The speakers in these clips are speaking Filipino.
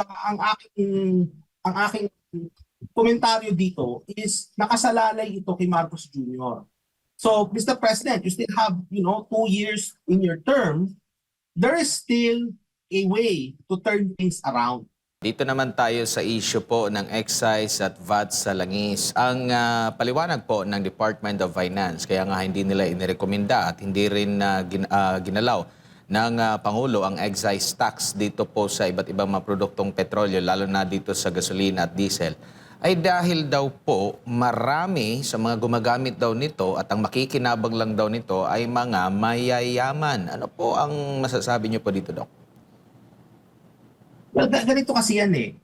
ang aking komentaryo dito is nakasalalay ito kay Marcos Jr. So, Mr. President, you still have, 2 years in your term. There is still a way to turn things around. Dito naman tayo sa issue po ng excise at VAT sa langis. Ang paliwanag po ng Department of Finance, kaya nga hindi nila inirekomenda at hindi rin ginalaw ng Pangulo ang excise tax dito po sa iba't ibang mga produktong petrolyo, lalo na dito sa gasolina at diesel, ay dahil daw po marami sa mga gumagamit daw nito at ang makikinabang lang daw nito ay mga mayayaman. Ano po ang masasabi niyo po dito, Doc? Well, ganito kasi yan eh.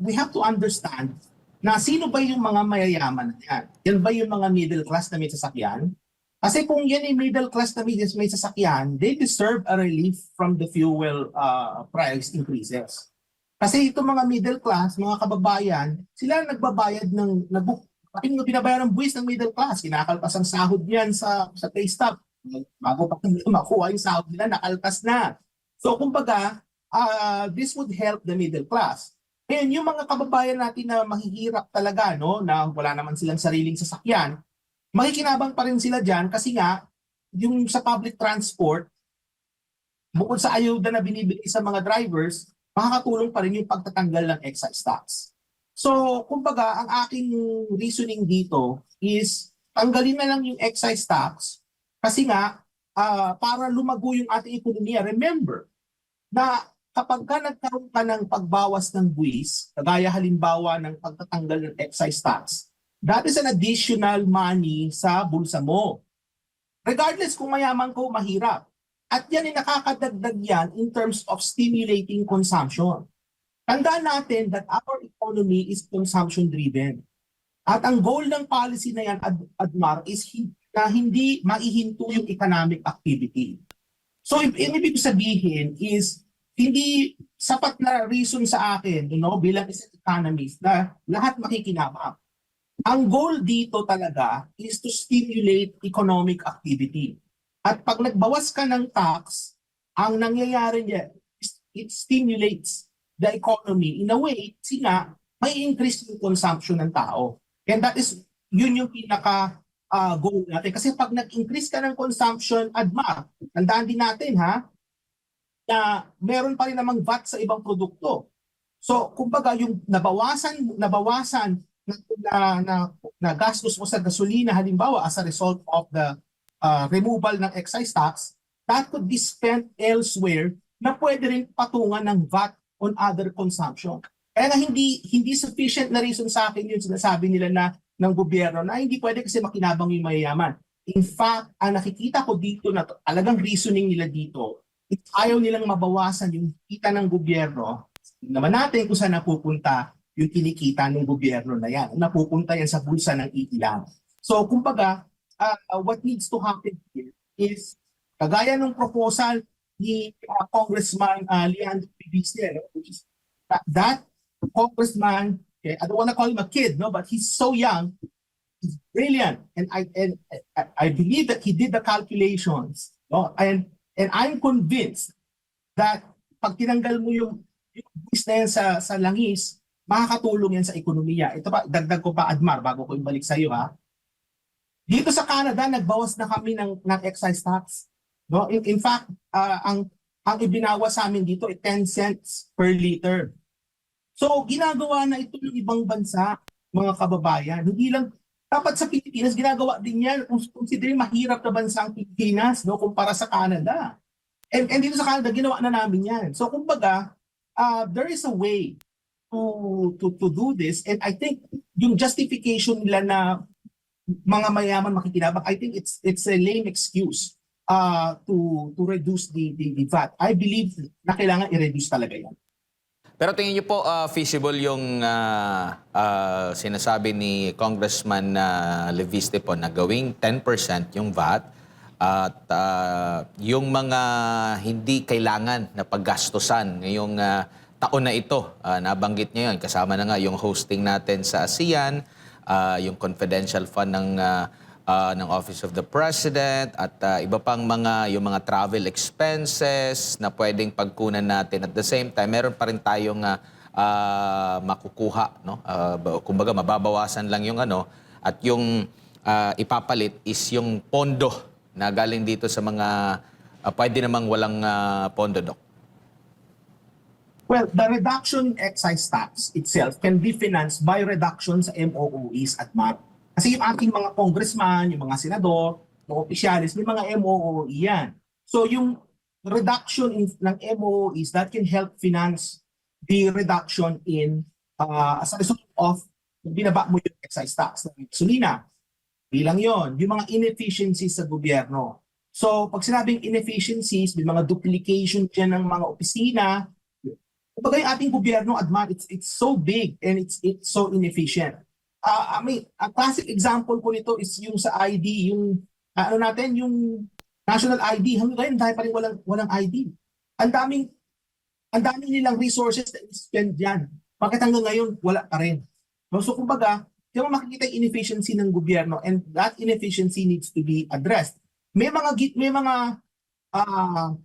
We have to understand na sino ba yung mga mayayaman na yan? Yan ba yung mga middle class na may sasakyan? Kasi kung yan yung middle class na may sasakyan, they deserve a relief from the fuel price increases. Kasi itong mga middle class, mga kababayan, sila nagbabayad yung binabayaran ng buwis ng middle class. Kinakalpas ang sahod niyan sa pay stub. Bago pa makuha yung sahod nila, nakalpas na. So kumbaga, this would help the middle class. Ngayon, yung mga kababayan natin na mahihirap talaga, no, na wala naman silang sariling sasakyan, makikinabang pa rin sila dyan kasi nga, yung sa public transport, bukod sa ayuda na binibigay sa mga drivers, makakatulong pa rin yung pagtatanggal ng excise tax. So, kumbaga, ang aking reasoning dito is tanggalin na lang yung excise tax kasi nga, para lumago yung ating ekonomiya. Remember, na kapag ka nagkaroon ka ng pagbawas ng buwis, kagaya halimbawa ng pagtatanggal ng excise tax, that is an additional money sa bulsa mo. Regardless kung mayaman ko o mahirap. At yan ay nakakadagdag yan in terms of stimulating consumption. Tandaan natin that our economy is consumption-driven. At ang goal ng policy na yan, Admar, is na hindi maihinto yung economic activity. So, ibig sabihin is, hindi sapat na reason sa akin, bilang isang economist na lahat makikinabang. Ang goal dito talaga is to stimulate economic activity. At pag nagbawas ka ng tax, ang nangyayari niya, it stimulates the economy in a way, kasi nga, may increase yung consumption ng tao. And that is, yun yung pinaka-goal natin. Kasi pag nag-increase ka ng consumption, Admar, tandaan din natin na meron pa rin namang VAT sa ibang produkto. So, kumbaga, yung nabawasan na gastos mo sa gasolina, halimbawa, as a result of the removal ng excise tax, that could be spent elsewhere na pwede rin patungan ng VAT on other consumption. Kaya nga hindi sufficient na reason sa akin yung sinasabi nila ng gobyerno na hindi pwede kasi makinabang yung mayayaman. In fact, ang nakikita ko dito na talagang reasoning nila dito, ayaw nilang mabawasan yung kita ng gobyerno. Naman natin kung saan napupunta yung kinikita ng gobyerno na yan. Napupunta yan sa bulsa ng iilan. So, kumbaga, what needs to happen here is, kagaya ng proposal ni Congressman Leandro Pibisner, which is that Congressman, okay, I don't want to call him a kid, but he's so young, he's brilliant, and I believe that he did the calculations, and I'm convinced that pag tinanggal mo yung buwis na yan sa langis, makakatulong yan sa ekonomiya. Ito pa, dagdag ko pa, Admar, bago ko ibalik sa iyo, Dito sa Canada, nagbawas na kami ng excise tax. No? In fact, ang ibinawas sa amin dito ay 10 cents per liter. So, ginagawa na ito ng ibang bansa, mga kababayan. Hindi lang, dapat sa Pilipinas, ginagawa din yan. Considering mahirap na bansa ang Pilipinas, kumpara sa Canada. And dito sa Canada, ginawa na namin yan. So, kumbaga, there is a way to do this. And I think yung justification nila na mga mayaman makikinabang, I think it's a lame excuse to reduce the VAT. I believe na kailangan i-reduce talaga yan. Pero tingin niyo po feasible yung sinasabi ni Congressman Leviste po na gawing 10% yung VAT at yung mga hindi kailangan na paggastusan ngayong taon na ito, nabanggit niya yun, kasama na nga yung hosting natin sa ASEAN, yung confidential fund ng Office of the President at iba pang yung mga travel expenses na pwedeng pagkunan natin. At the same time, meron pa rin tayong makukuha, no? Kumbaga mababawasan lang yung ano at yung ipapalit is yung pondo na galing dito sa mga pwede namang walang pondo, Doc. Well, the reduction in excise tax itself can be financed by reduction sa MOOEs at MAT. Kasi yung ating mga congressman, yung mga senador, mga opisyalis, may mga MOOE yan. So yung reduction ng MOOEs, that can help finance the reduction in, as a result of, binaba mo yung excise tax ng gasolina. Bilang yon, yung mga inefficiencies sa gobyerno. So pag sinabing inefficiencies, may mga duplication dyan ng mga opisina. Kumbaga yung ating gobyerno, Adman, it's so big and it's so inefficient. I mean, a classic example ko nito is yung sa ID, yung ano natin, yung national ID. Hanggang ngayon dahil pa rin walang ID. Ang daming nilang resources na spend diyan. Bakit hanggang ngayon wala pa rin? No, so kumbaga, di mo makikita yung inefficiency ng gobyerno and that inefficiency needs to be addressed. May mga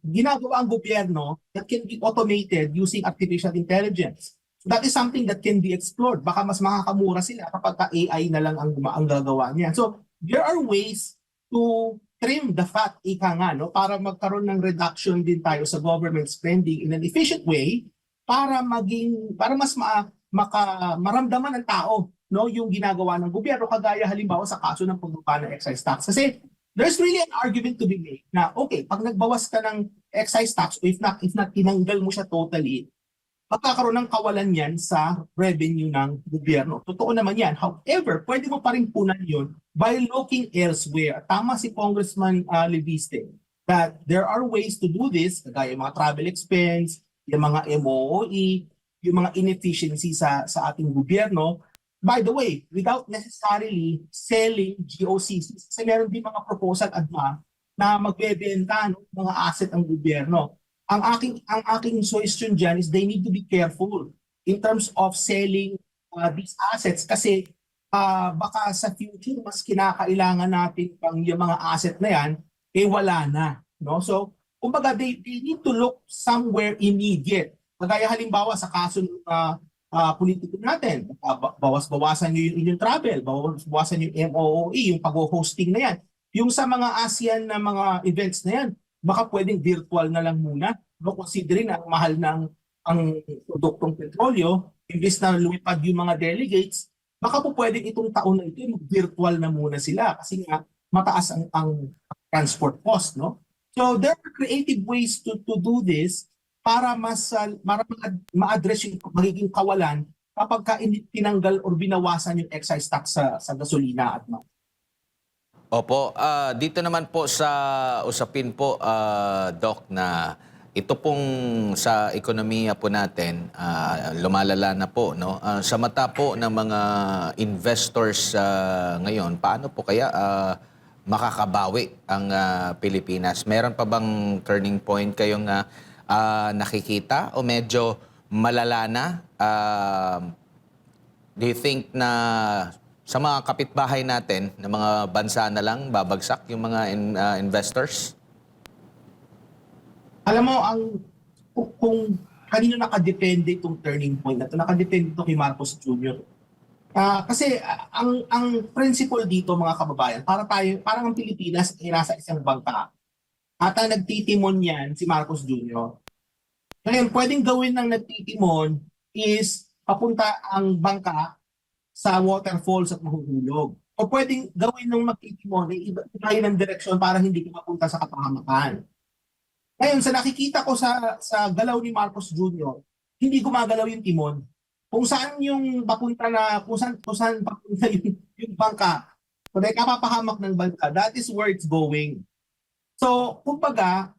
ginagawa ang gobyerno that can be automated using artificial intelligence. So that is something that can be explored. Baka mas makakamura sila kapag AI na lang ang gagawa niya. So there are ways to trim the fat, ika nga, no, para magkaroon ng reduction din tayo sa government spending in an efficient way para mas maramdaman ng tao, no, yung ginagawa ng gobyerno, kagaya halimbawa sa kaso ng pagbaba ng excise tax. Kasi there's really an argument to be made na okay, pag nagbawas ka ng excise tax o if not tinanggal mo siya totally, magkakaroon ng kawalan yan sa revenue ng gobyerno. Totoo naman yan. However, pwede mo pa rin punan yun by looking elsewhere. Tama si Congressman Leviste that there are ways to do this, kagaya yung mga travel expense, yung mga MOOE, yung mga inefficiency sa ating gobyerno. By the way, without necessarily selling GOCCs. Kasi meron din mga proposal na magbebenta ng mga asset ang gobyerno. Ang aking suggestion dyan is they need to be careful in terms of selling these assets kasi baka sa future mas kinakailangan natin pang yung mga asset na yan wala na, no? So kumbaga they need to look somewhere immediate. Kagaya halimbawa sa kaso ng politiko natin, bawas-bawasan nyo yung inyong travel, bawas-bawasan yung MOOE, yung pag-hosting na yan. Yung sa mga ASEAN na mga events na yan, baka pwedeng virtual na lang muna. No, considering na ang mahal ng ang produktong petrolyo, imbes na lumipad yung mga delegates, baka po pwedeng itong taon na ito, virtual na muna sila kasi nga mataas ang transport cost. No? So there are creative ways to do this para ma-address yung magiging kawalan kapag tinanggal or binawasan yung excise tax sa gasolina at Opo, dito naman po sa usapin po, Doc, na ito pong sa ekonomiya po natin, lumalala na po, no? Sa mata po ng mga investors ngayon, paano po kaya makakabawi ang Pilipinas? Meron pa bang turning point kayong nakikita o medyo malala na? Do you think na sa mga kapitbahay natin na mga bansa na lang babagsak yung mga investors? Alam mo, kung kanino nakadepende itong turning point na ito, nakadepende ito kay Marcos Jr. Kasi ang principle dito, mga kababayan, parang ang Pilipinas ay nasa isang bangka. At ang nagtitimon yan, si Marcos Jr. Ngayon, pwedeng gawin ng nagtitimon is papunta ang bangka sa waterfalls at mahuhulog. O pwedeng gawin ng magtitimon ay ibahin ng direksyon para hindi ka mapunta sa kapahamakan. Ngayon, sa nakikita ko sa galaw ni Marcos Jr., hindi gumagalaw yung timon. Kung saan yung papunta kung saan papunta yung bangka, kung ay kapapahamak ng bangka, that is where it's going. So, kumbaga,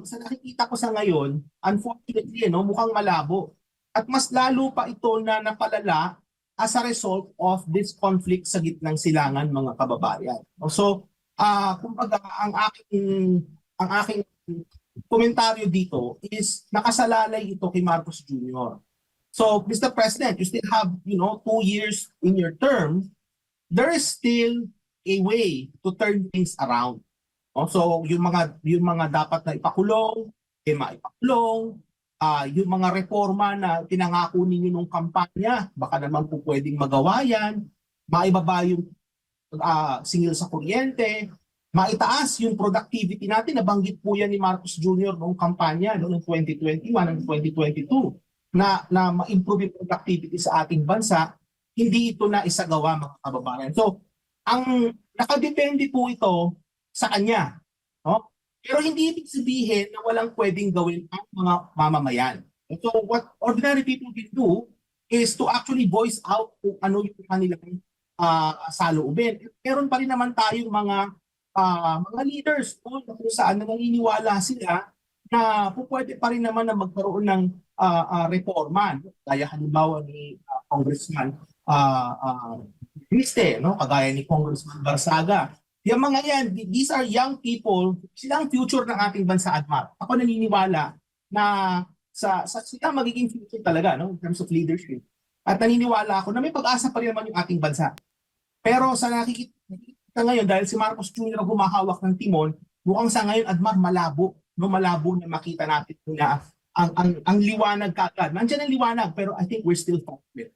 sa nakikita ko sa ngayon, unfortunately, mukhang malabo. At mas lalo pa ito na napalala as a result of this conflict sa gitnang silangan, mga kababayan. So, kumbaga, ang aking komentaryo dito is nakasalalay ito kay Marcos Jr. So, Mr. President, you still have, 2 years in your term. There is still a way to turn things around. So, yung mga dapat na ipakulong, maipakulong. yung mga reforma na pinangako ninyo nung kampanya, baka naman po pwedeng magawa yan, maibaba yung singil sa kuryente, maitaas yung productivity natin. Nabanggit po yan ni Marcos Jr. noong kampanya noong 2021 and 2022 na ma-improve yung productivity sa ating bansa. Hindi ito na isagawa, mga kababayan. So, ang nakadepende po ito sa kanya. No? Pero hindi ibig sabihin na walang pwedeng gawin ang mga mamamayan. So, what ordinary people can do is to actually voice out kung ano yung kanilang saloobin. Meron pa rin naman tayong mga leaders kung saan na naniniwala sila na pwede pa rin naman na magkaroon ng reforma. Kaya halimbawa ni Congressman Viste, no? Kagaya ni Congressman Barsaga. Yung mga yan, these are young people, sila ang future ng ating bansa, Admar. Ako naniniwala na sa sila magiging future talaga, no, in terms of leadership. At naniniwala ako na may pag-asa pa rin naman yung ating bansa. Pero sa nakikita ngayon, dahil si Marcos Jr. ang humahawak ng timon, mukhang sa ngayon, Admar, malabo. No, malabo na makita natin na ang liwanag kagad. Nandiyan ang liwanag, pero I think we're still far from it.